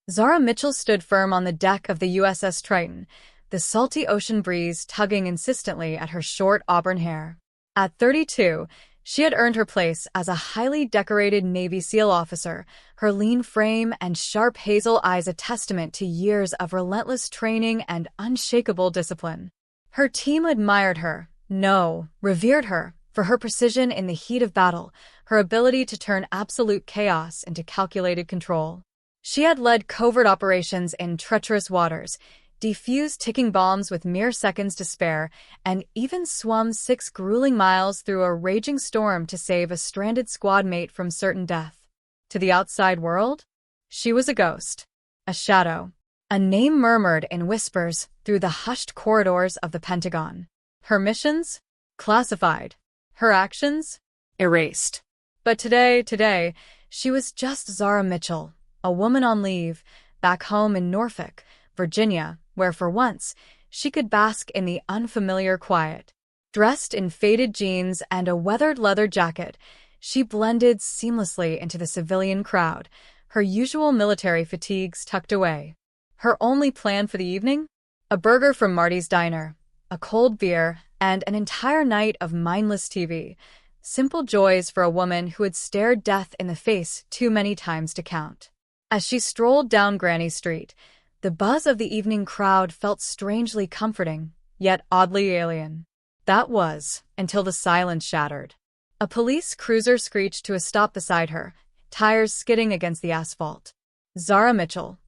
Zara Mitchell stood firm on the deck of the USS Triton, the salty ocean breeze tugging insistently at her short auburn hair. At 32, she had earned her place as a highly decorated Navy SEAL officer, her lean frame and sharp hazel eyes a testament to years of relentless training and unshakable discipline. Her team admired her, no, revered her, for her precision in the heat of battle, her ability to turn absolute chaos into calculated control. She had led covert operations in treacherous waters, defused ticking bombs with mere seconds to spare, and even swum 6 grueling miles through a raging storm to save a stranded squad mate from certain death. To the outside world, she was a ghost, a shadow, a name murmured in whispers through the hushed corridors of the Pentagon. Her missions? Classified. Her actions? Erased. But today, she was just Zara Mitchell, a woman on leave, back home in Norfolk, Virginia, where for once, she could bask in the unfamiliar quiet. Dressed in faded jeans and a weathered leather jacket, she blended seamlessly into the civilian crowd, her usual military fatigues tucked away. Her only plan for the evening? A burger from Marty's Diner, a cold beer, and an entire night of mindless TV. Simple joys for a woman who had stared death in the face too many times to count. As she strolled down Granny Street, the buzz of the evening crowd felt strangely comforting, yet oddly alien. That was, until the silence shattered. A police cruiser screeched to a stop beside her, tires skidding against the asphalt. Zara Mitchell.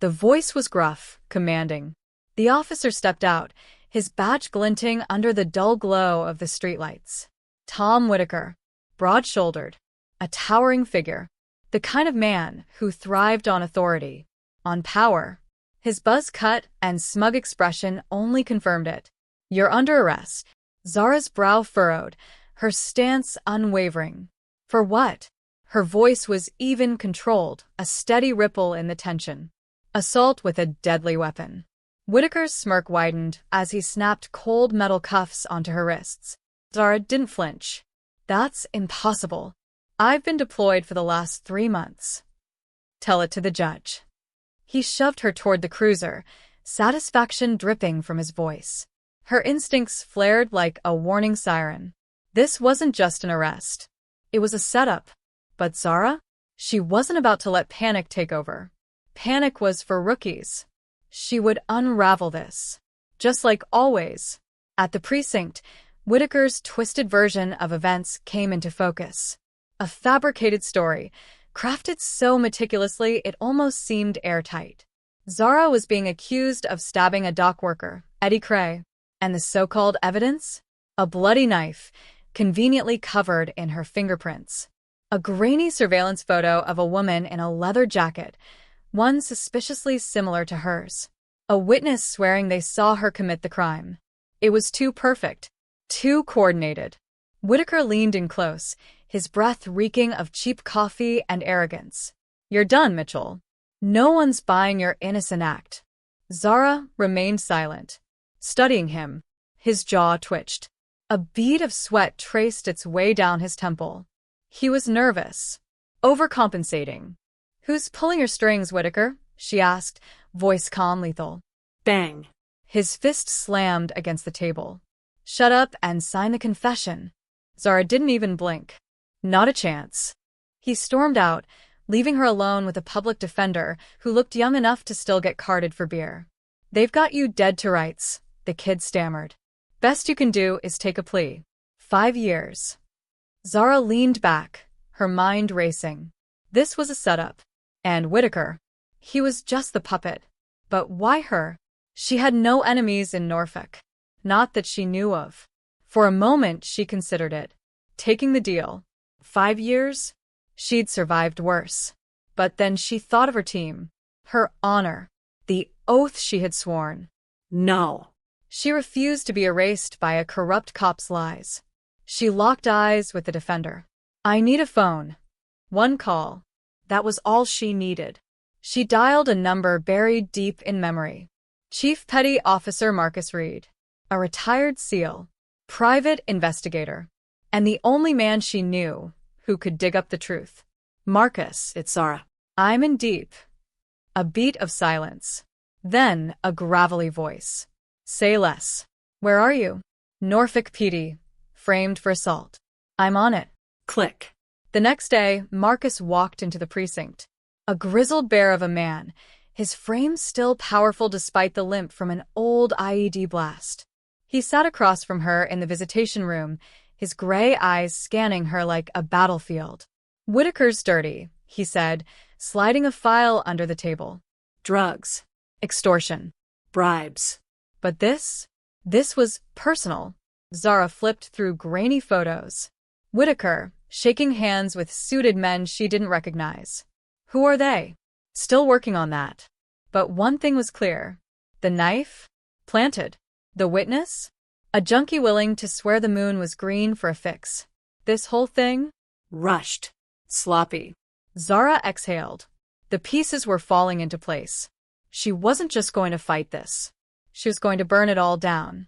The voice was gruff, commanding. The officer stepped out, his badge glinting under the dull glow of the streetlights. Tom Whitaker, broad-shouldered, a towering figure, the kind of man who thrived on authority, on power. His buzz-cut and smug expression only confirmed it. "You're under arrest." Zara's brow furrowed, her stance unwavering. For what? Her voice was even controlled, a steady ripple in the tension. Assault with a deadly weapon. Whitaker's smirk widened as he snapped cold metal cuffs onto her wrists. Zara didn't flinch. "That's impossible. I've been deployed for the last 3 months. Tell it to the judge." He shoved her toward the cruiser, satisfaction dripping from his voice. Her instincts flared like a warning siren. This wasn't just an arrest. It was a setup. But Zara? She wasn't about to let panic take over. Panic was for rookies. She would unravel this. Just like always. At the precinct, Whitaker's twisted version of events came into focus. A fabricated story, crafted so meticulously it almost seemed airtight. Zara was being accused of stabbing a dock worker, Eddie Cray, and the so-called evidence? A bloody knife, conveniently covered in her fingerprints. A grainy surveillance photo of a woman in a leather jacket, one suspiciously similar to hers. A witness swearing they saw her commit the crime. It was too perfect, too coordinated. Whitaker leaned in close, his breath reeking of cheap coffee and arrogance. "You're done, Mitchell. No one's buying your innocent act." Zara remained silent, studying him. His jaw twitched. A bead of sweat traced its way down his temple. He was nervous, overcompensating. "Who's pulling your strings, Whitaker?" she asked, voice calm, lethal. Bang! His fist slammed against the table. "Shut up and sign the confession." Zara didn't even blink. Not a chance. He stormed out, leaving her alone with a public defender who looked young enough to still get carded for beer. "They've got you dead to rights," the kid stammered. "Best you can do is take a plea. 5 years. Zara leaned back, her mind racing. This was a setup. And Whitaker. He was just the puppet. But why her? She had no enemies in Norfolk. Not that she knew of. For a moment she considered it. Taking the deal. 5 years? She'd survived worse. But then she thought of her team. Her honor. The oath she had sworn. No. She refused to be erased by a corrupt cop's lies. She locked eyes with the defender. "I need a phone." One call. That was all she needed. She dialed a number buried deep in memory. Chief Petty Officer Marcus Reed. A retired SEAL. Private investigator. And the only man she knew who could dig up the truth. "Marcus, it's Zara. I'm in deep." A beat of silence. Then a gravelly voice. Say less. Where are you? Norfolk PD. Framed for assault. I'm on it. Click. The next day, Marcus walked into the precinct. A grizzled bear of a man, his frame still powerful despite the limp from an old IED blast. He sat across from her in the visitation room, his gray eyes scanning her like a battlefield. Whitaker's dirty, he said, sliding a file under the table. Drugs. Extortion. Bribes. But this was personal. Zara flipped through grainy photos. Whitaker, shaking hands with suited men she didn't recognize. Who are they? Still working on that. But one thing was clear. The knife? Planted. The witness? A junkie willing to swear the moon was green for a fix. This whole thing? Rushed. Sloppy. Zara exhaled. The pieces were falling into place. She wasn't just going to fight this. She was going to burn it all down.